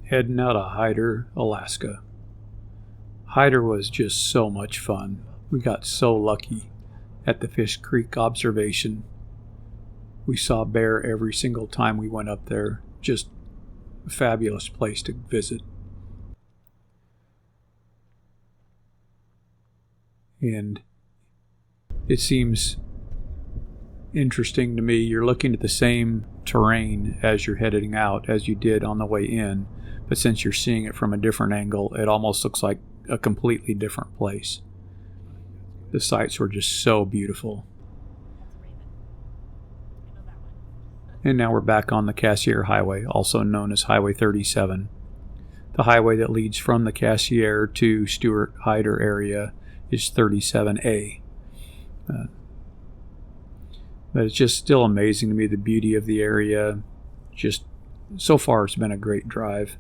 heading out of Hyder, Alaska. Hyder was just so much fun. We got so lucky at the Fish Creek observation. We saw bear every single time we went up there. Just a fabulous place to visit. And it seems interesting to me. You're looking at the same terrain as you're heading out as you did on the way in, but since you're seeing it from a different angle, it almost looks like a completely different place. The sights were just so beautiful. And now we're back on the Cassiar Highway, also known as Highway 37. The highway that leads from the Cassiar to Stewart Hyder area is 37A. But it's just still amazing to me, the beauty of the area. Just so far it's been a great drive.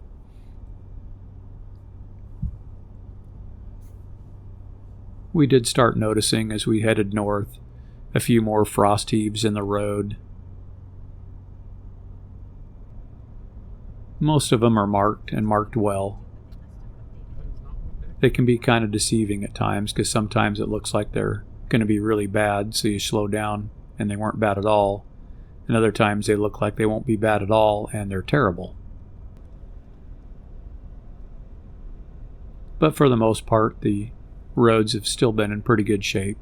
We did start noticing as we headed north a few more frost heaves in the road. Most of them are marked and marked well. They can be kind of deceiving at times because sometimes it looks like they're going to be really bad, so you slow down and they weren't bad at all. And other times they look like they won't be bad at all and they're terrible. But for the most part, the roads have still been in pretty good shape.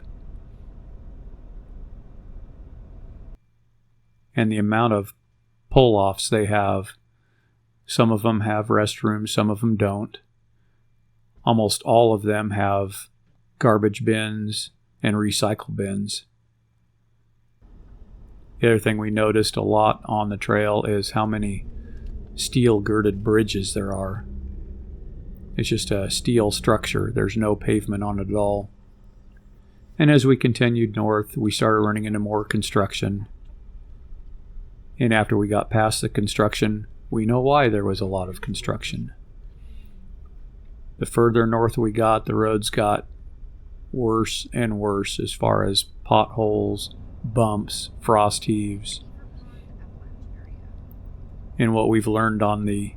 And the amount of pull-offs they have, some of them have restrooms, some of them don't. Almost all of them have garbage bins and recycle bins. The other thing we noticed a lot on the trail is how many steel girded bridges there are. It's just a steel structure. There's no pavement on it at all. And as we continued north, we started running into more construction. And after we got past the construction, we know why there was a lot of construction. The further north we got, the roads got worse and worse as far as potholes, bumps, frost heaves. And what we've learned on the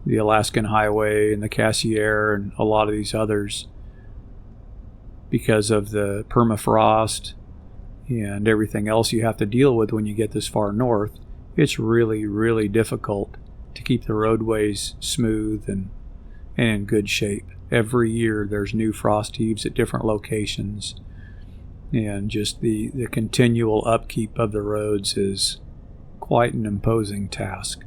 Alaskan Highway and the Cassiar and a lot of these others, because of the permafrost and everything else you have to deal with when you get this far north, it's really, really difficult to keep the roadways smooth and in good shape. Every year there's new frost heaves at different locations, and just the continual upkeep of the roads is quite an imposing task.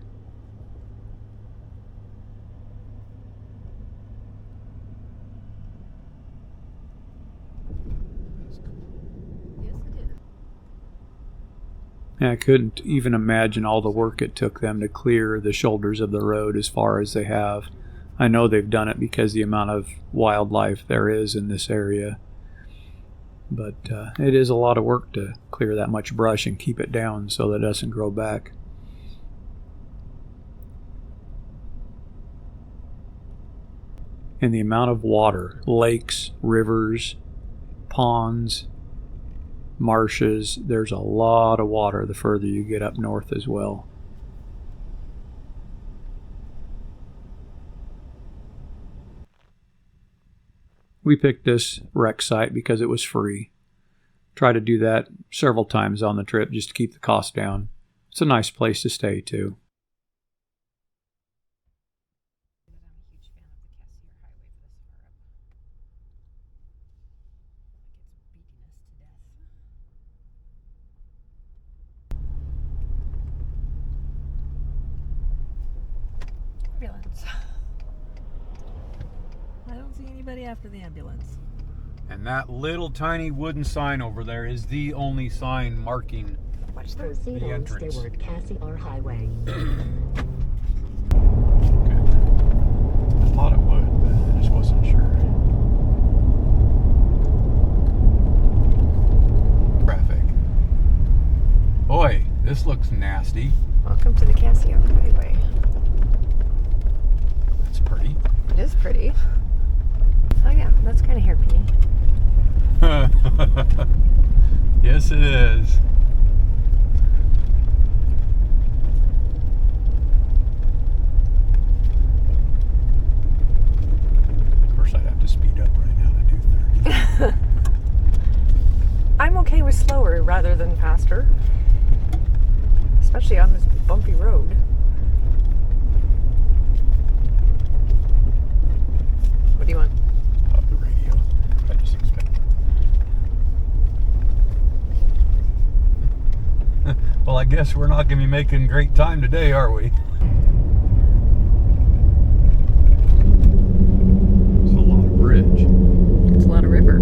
And I couldn't even imagine all the work it took them to clear the shoulders of the road as far as they have. I know they've done it because the amount of wildlife there is in this area. But it is a lot of work to clear that much brush and keep it down so that it doesn't grow back. And the amount of water, lakes, rivers, ponds, marshes, there's a lot of water the further you get up north as well. We picked this wreck site because it was free. Try to do that several times on the trip just to keep the cost down. It's a nice place to stay too. Ambulance. I don't see anybody after the ambulance. And that little tiny wooden sign over there is the only sign marking Proceed the on entrance. Stewart Cassiar Highway. Good. I thought it would, but I just wasn't sure. Traffic. Boy, this looks nasty. Welcome to the Cassiar Highway. That's pretty. It is pretty. Oh yeah, that's kind of hairpinny. Yes, it is. past her. Especially on this bumpy road. What do you want? The radio. I just expected. Well, I guess we're not going to be making great time today, are we? It's a lot of bridge. It's a lot of river.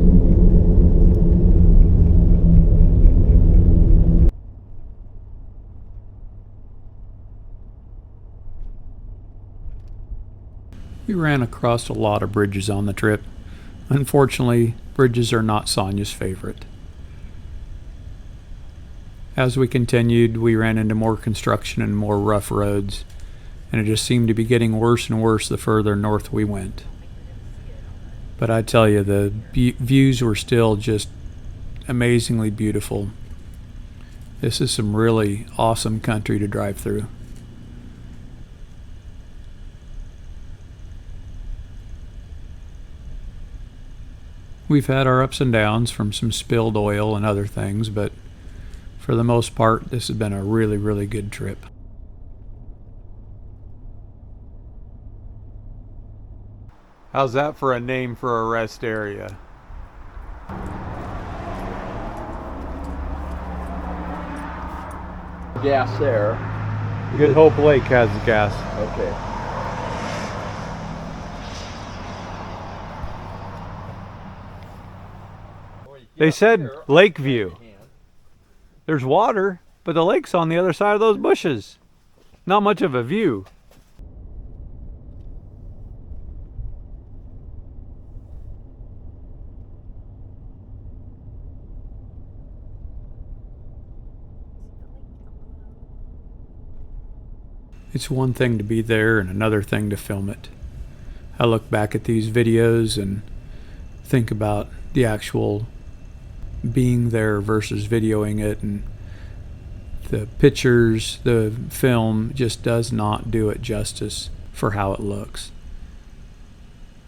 We ran across a lot of bridges on the trip. Unfortunately, bridges are not Sonia's favorite. As we continued, we ran into more construction and more rough roads, and it just seemed to be getting worse and worse the further north we went. But I tell you, the views were still just amazingly beautiful. This is some really awesome country to drive through. We've had our ups and downs from some spilled oil and other things, but for the most part, this has been a really, really good trip. How's that for a name for a rest area? Gas there. Good Hope Lake has gas. Okay. They said lake view. There's water, but the lake's on the other side of those bushes. Not much of a view. It's one thing to be there and another thing to film it. I look back at these videos and think about the actual being there versus videoing it, and the pictures, the film just does not do it justice for how it looks.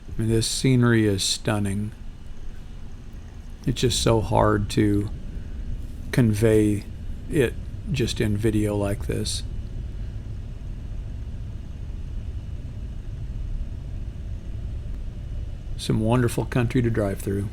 I mean, this scenery is stunning. It's just so hard to convey it just in video like this. Some wonderful country to drive through.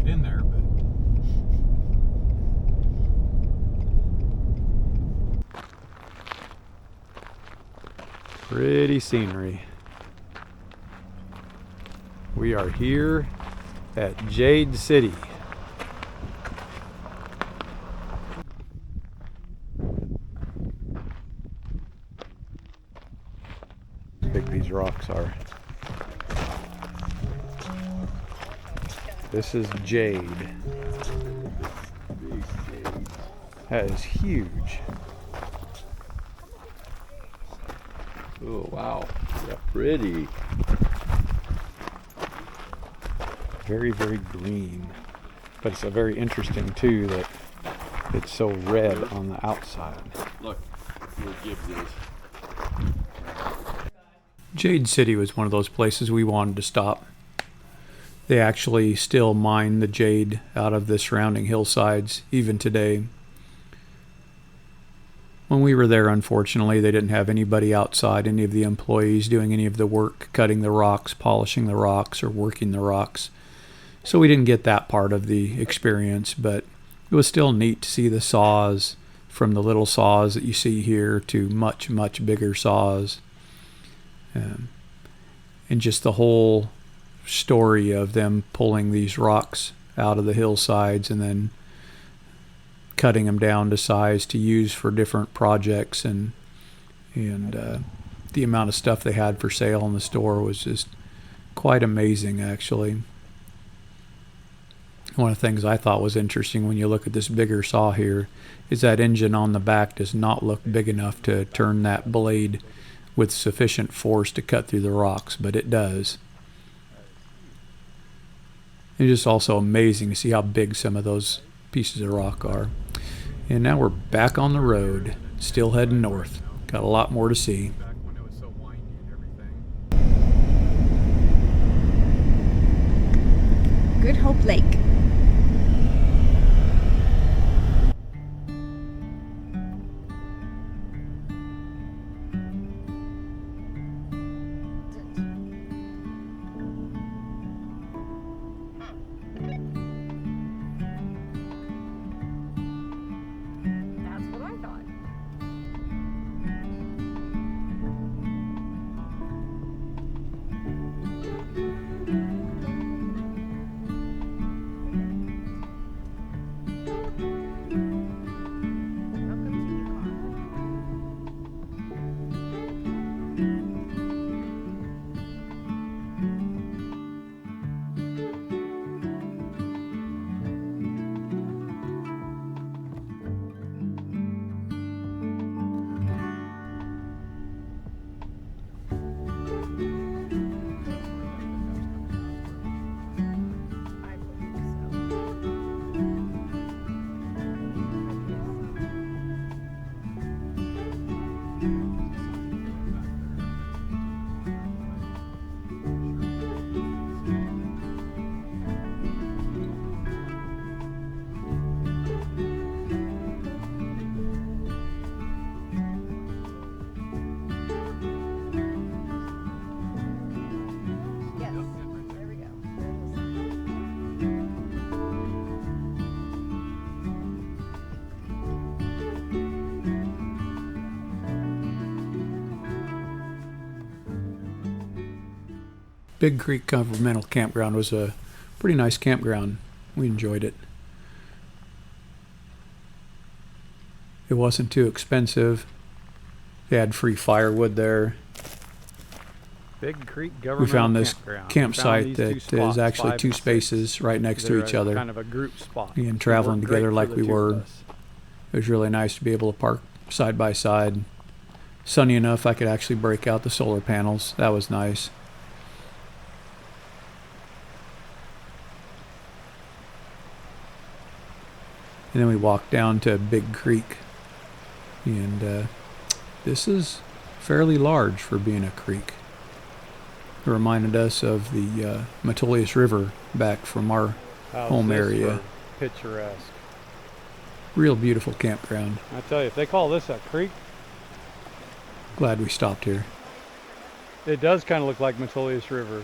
In there, but pretty scenery. We are here at Jade City. How big these rocks are. This is jade. That is huge. Oh, wow. Yeah, pretty. Very, very green. But it's a very interesting too that it's so red on the outside. Look, where Gibbs is. Jade City was one of those places we wanted to stop. They actually still mine the jade out of the surrounding hillsides, even today. When we were there, unfortunately, they didn't have anybody outside, any of the employees doing any of the work, cutting the rocks, polishing the rocks, or working the rocks. So we didn't get that part of the experience, but it was still neat to see the saws, from the little saws that you see here to much, much bigger saws. And just the whole story of them pulling these rocks out of the hillsides and then cutting them down to size to use for different projects, and the amount of stuff they had for sale in the store was just quite amazing, actually. One of the things I thought was interesting when you look at this bigger saw here is that engine on the back does not look big enough to turn that blade with sufficient force to cut through the rocks, but it does. It's just also amazing to see how big some of those pieces of rock are. And now we're back on the road, still heading north. Got a lot more to see. Good Hope Lake. That's what I thought. Big Creek Governmental Campground was a pretty nice campground. We enjoyed it. It wasn't too expensive. They had free firewood there. Big Creek We Governmental found this Campground. campsite We found that these two is spots, actually 5 two and 6. spaces right next to They're each a other. kind of a group spot. And They traveling work together great like for we the two of were. us. It was really nice to be able to park side by side. Sunny enough I could actually break out the solar panels. That was nice. And then we walked down to Big Creek. And this is fairly large for being a creek. It reminded us of the Metolius River back from our How's home this area. for picturesque. Real beautiful campground. I tell you, if they call this a creek, Glad we stopped here. it does kind of look like Metolius River.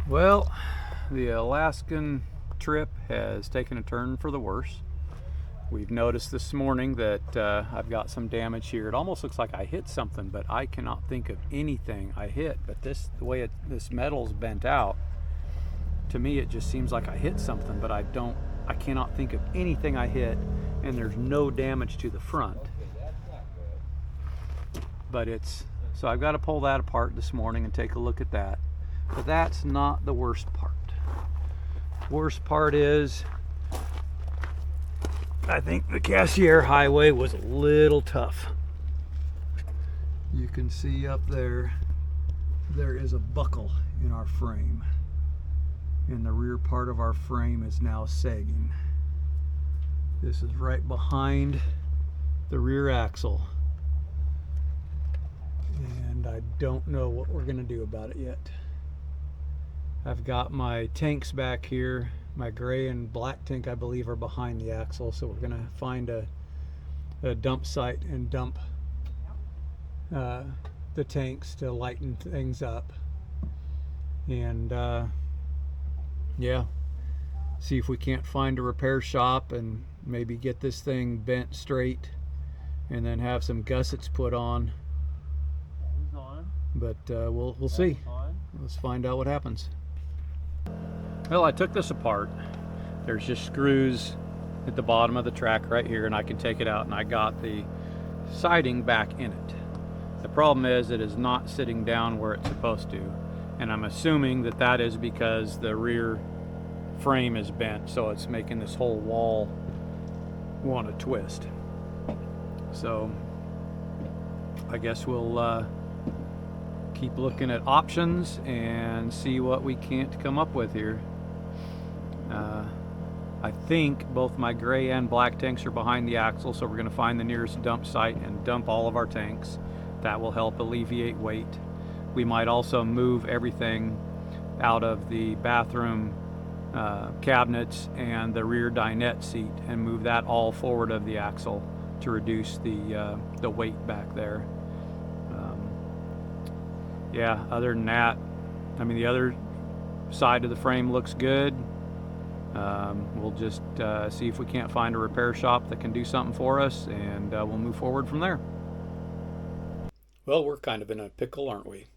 Well, the Alaskan trip has taken a turn for the worse. We've noticed this morning that I've got some damage here. It almost looks like I hit something, but I cannot think of anything I hit. But the way this metal's bent out, to me it just seems like I hit something, but I cannot think of anything I hit, and there's no damage to the front. But so I've got to pull that apart this morning and take a look at that. But that's not the worst part. Worst part is, I think the Cassier Highway was a little tough. You can see up there is a buckle in our frame. And the rear part of our frame is now sagging. This is right behind the rear axle. And I don't know what we're going to do about it yet. I've got my tanks back here. My gray and black tank, I believe, are behind the axle, so we're going to find a dump site and dump the tanks to lighten things up. And yeah, see if we can't find a repair shop and maybe get this thing bent straight and then have some gussets put on. But we'll see. Let's find out what happens. Well, I took this apart. There's just screws at the bottom of the track right here, and I can take it out, and I got the siding back in it. The problem is it is not sitting down where it's supposed to, and I'm assuming that that is because the rear frame is bent, so it's making this whole wall want to twist. So I guess we'll keep looking at options and see what we can't come up with here. I think both my gray and black tanks are behind the axle, so we're going to find the nearest dump site and dump all of our tanks. That will help alleviate weight. We might also move everything out of the bathroom cabinets and the rear dinette seat and move that all forward of the axle to reduce the weight back there. Yeah, other than that, I mean, the other side of the frame looks good. We'll just see if we can't find a repair shop that can do something for us, and we'll move forward from there. Well, we're kind of in a pickle, aren't we?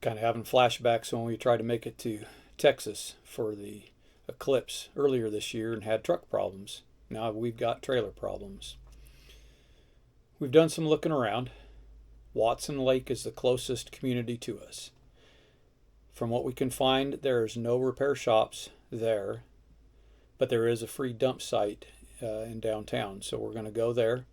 Kind of having flashbacks when we tried to make it to Texas for the eclipse earlier this year and had truck problems. Now we've got trailer problems. We've done some looking around. Watson Lake is the closest community to us. From what we can find, there's no repair shops there, but there is a free dump site in downtown, so we're going to go there.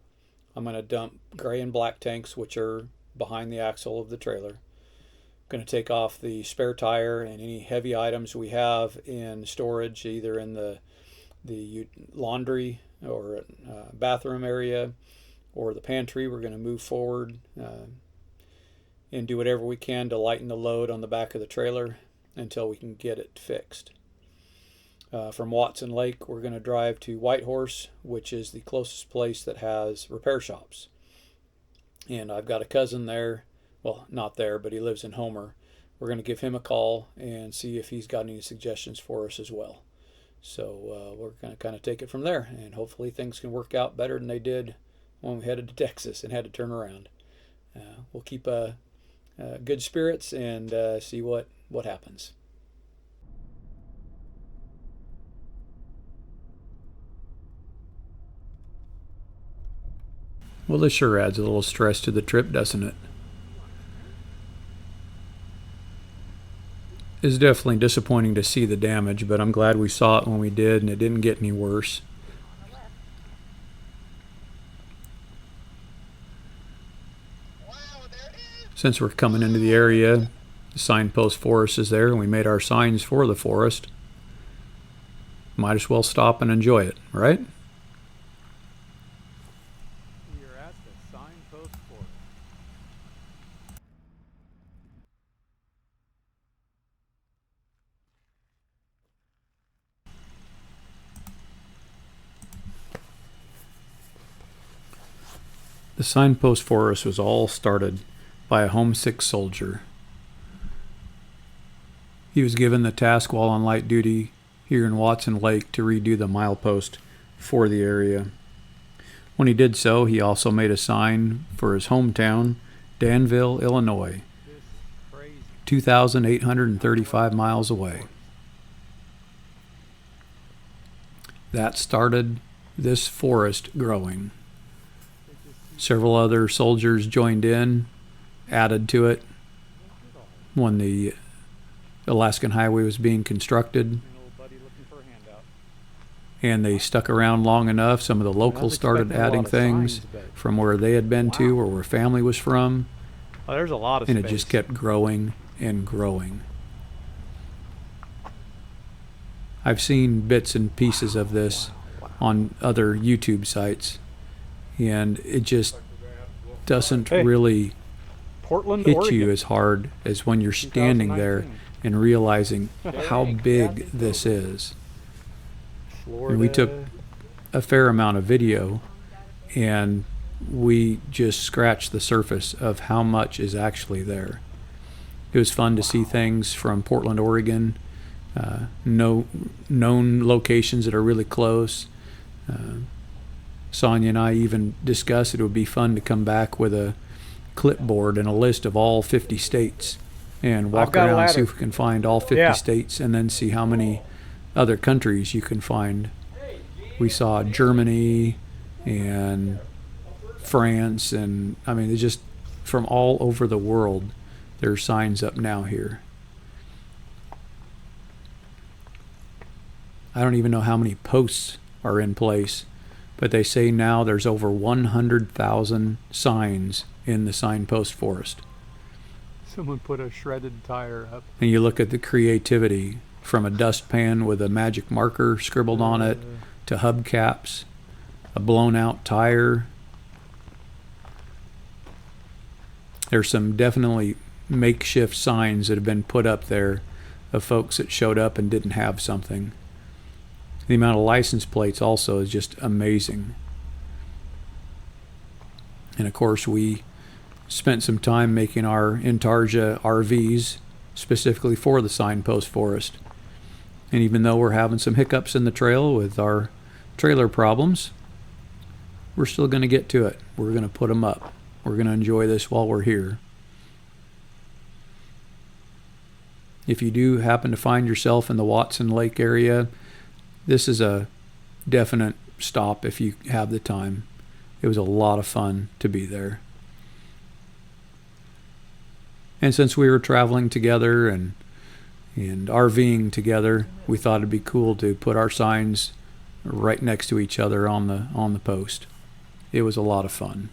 I'm going to dump gray and black tanks, which are behind the axle of the trailer. I'm going to take off the spare tire and any heavy items we have in storage, either in the laundry or bathroom area or the pantry. We're going to move forward and do whatever we can to lighten the load on the back of the trailer until we can get it fixed. From Watson Lake, we're going to drive to Whitehorse, which is the closest place that has repair shops. And I've got a cousin there, well, not there, but he lives in Homer. We're going to give him a call and see if he's got any suggestions for us as well. So we're going to kind of take it from there, and hopefully things can work out better than they did when we headed to Texas and had to turn around. We'll keep good spirits and see what happens. Well, this sure adds a little stress to the trip, doesn't it? It's definitely disappointing to see the damage, but I'm glad we saw it when we did and it didn't get any worse. Since we're coming into the area, the signpost forest is there and we made our signs for the forest. Might as well stop and enjoy it, right? You're at the signpost forest. The signpost forest was all started by a homesick soldier. He was given the task while on light duty here in Watson Lake to redo the milepost for the area. When he did so, he also made a sign for his hometown, Danville, Illinois, 2,835 miles away. That started this forest growing. Several other soldiers joined in, added to it when the Alaskan Highway was being constructed, and they stuck around long enough. Some of the locals started adding things from where they had been to or where family was from. Oh, there's a lot of and space. It just kept growing and growing. I've seen bits and pieces of this on other YouTube sites, and it just doesn't really Portland, hit Oregon. you as hard as when you're standing there and realizing how big this is. Florida. And we took a fair amount of video, and we just scratched the surface of how much is actually there. It was fun to see things from Portland, Oregon, known locations that are really close. Sonia and I even discussed it would be fun to come back with a clipboard and a list of all 50 states and walk around and see if we can find all 50 states and then see how many other countries you can find. We saw Germany and France, and I mean, it's just from all over the world. There are signs up now here. I don't even know how many posts are in place, but they say now there's over 100,000 signs in the signpost forest. Someone put a shredded tire up. And you look at the creativity, from a dustpan with a magic marker scribbled on it, to hubcaps, a blown out tire. There's some definitely makeshift signs that have been put up there of folks that showed up and didn't have something. The amount of license plates also is just amazing. And of course, we spent some time making our Intarsia RVs specifically for the signpost forest. And even though we're having some hiccups in the trail with our trailer problems, we're still going to get to it. We're going to put them up. We're going to enjoy this while we're here. If you do happen to find yourself in the Watson Lake area, this is a definite stop if you have the time. It was a lot of fun to be there. And since we were traveling together and RVing together, we thought it'd be cool to put our signs right next to each other on the post. It was a lot of fun.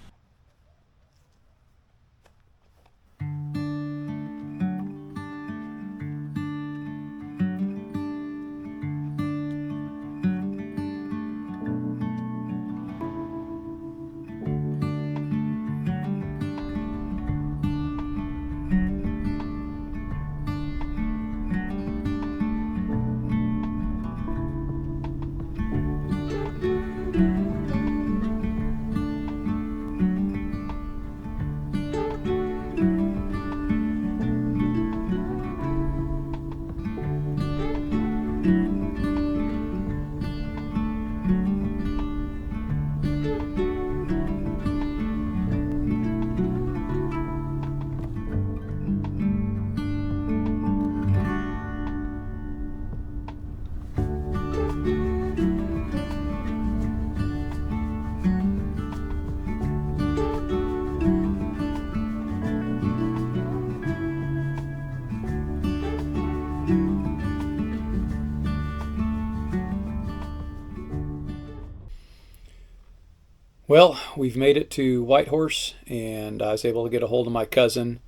Well, we've made it to Whitehorse, and I was able to get a hold of my cousin.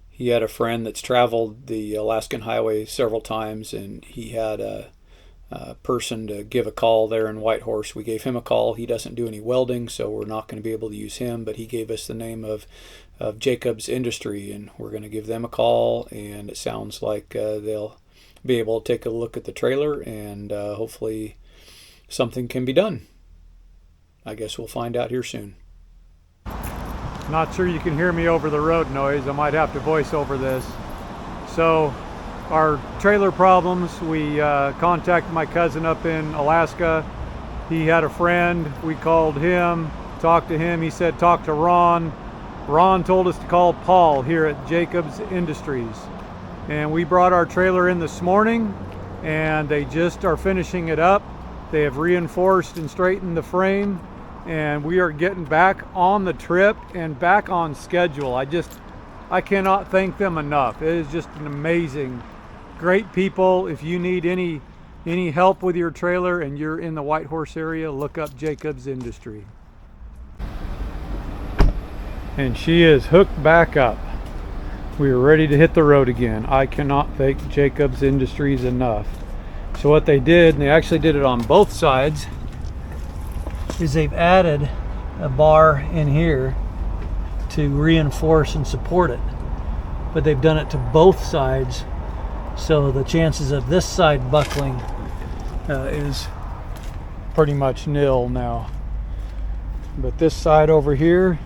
He had a friend that's traveled the Alaskan Highway several times, and he had a person to give a call there in Whitehorse. We gave him a call. He doesn't do any welding, so we're not going to be able to use him, but he gave us the name of Jacobs Industry, and we're going to give them a call, and it sounds like they'll be able to take a look at the trailer, and hopefully something can be done. I guess we'll find out here soon. Not sure you can hear me over the road noise. I might have to voice over this. So our trailer problems, we contacted my cousin up in Alaska. He had a friend. We called him, talked to him. He said talk to Ron. Ron told us to call Paul here at Jacobs Industries. And we brought our trailer in this morning, and they just are finishing it up. They have reinforced and straightened the frame, and we are getting back on the trip and back on schedule. I cannot thank them enough. It is just an amazing, great people. If you need any help with your trailer and you're in the Whitehorse area, look up Jacobs Industry. And she is hooked back up. We are ready to hit the road again. I cannot thank Jacobs Industries enough. So what they did, and they actually did it on both sides, is they've added a bar in here to reinforce and support it. But they've done it to both sides, so the chances of this side buckling is pretty much nil now. But this side over here,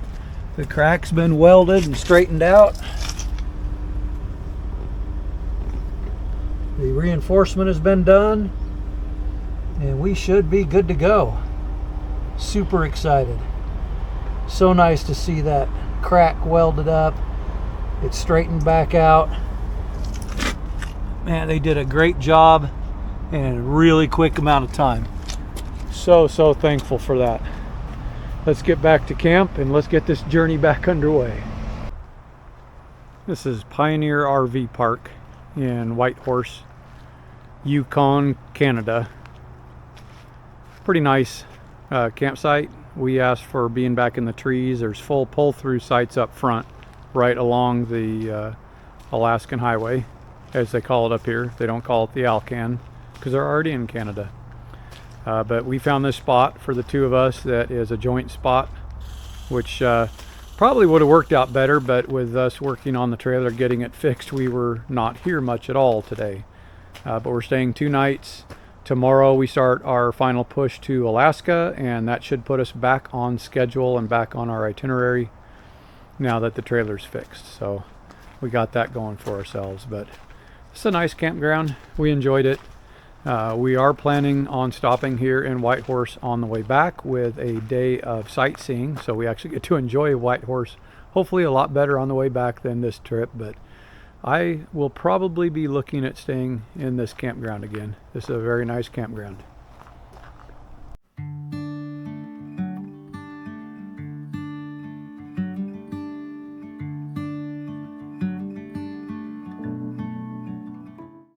the crack's been welded and straightened out. The reinforcement has been done, and we should be good to go. Super excited. So nice to see that crack welded up. It's straightened back out. Man, they did a great job in a really quick amount of time. So thankful for that. let's get back to camp and let's get this journey back underway. This is Pioneer RV Park in Whitehorse, Yukon, Canada. Pretty nice campsite. We asked for being back in the trees. There's full pull-through sites up front, right along the Alaskan Highway, as they call it up here. They don't call it the Alcan because they're already in Canada. But we found this spot for the two of us that is a joint spot, which probably would have worked out better, but with us working on the trailer, getting it fixed, we were not here much at all today. But we're staying 2 nights. Tomorrow we start our final push to Alaska, and that should put us back on schedule and back on our itinerary now that the trailer's fixed. So we got that going for ourselves. But it's a nice campground. We enjoyed it. We are planning on stopping here in Whitehorse on the way back with a day of sightseeing, so we actually get to enjoy Whitehorse hopefully a lot better on the way back than this trip. But I will probably be looking at staying in this campground again. This is a very nice campground.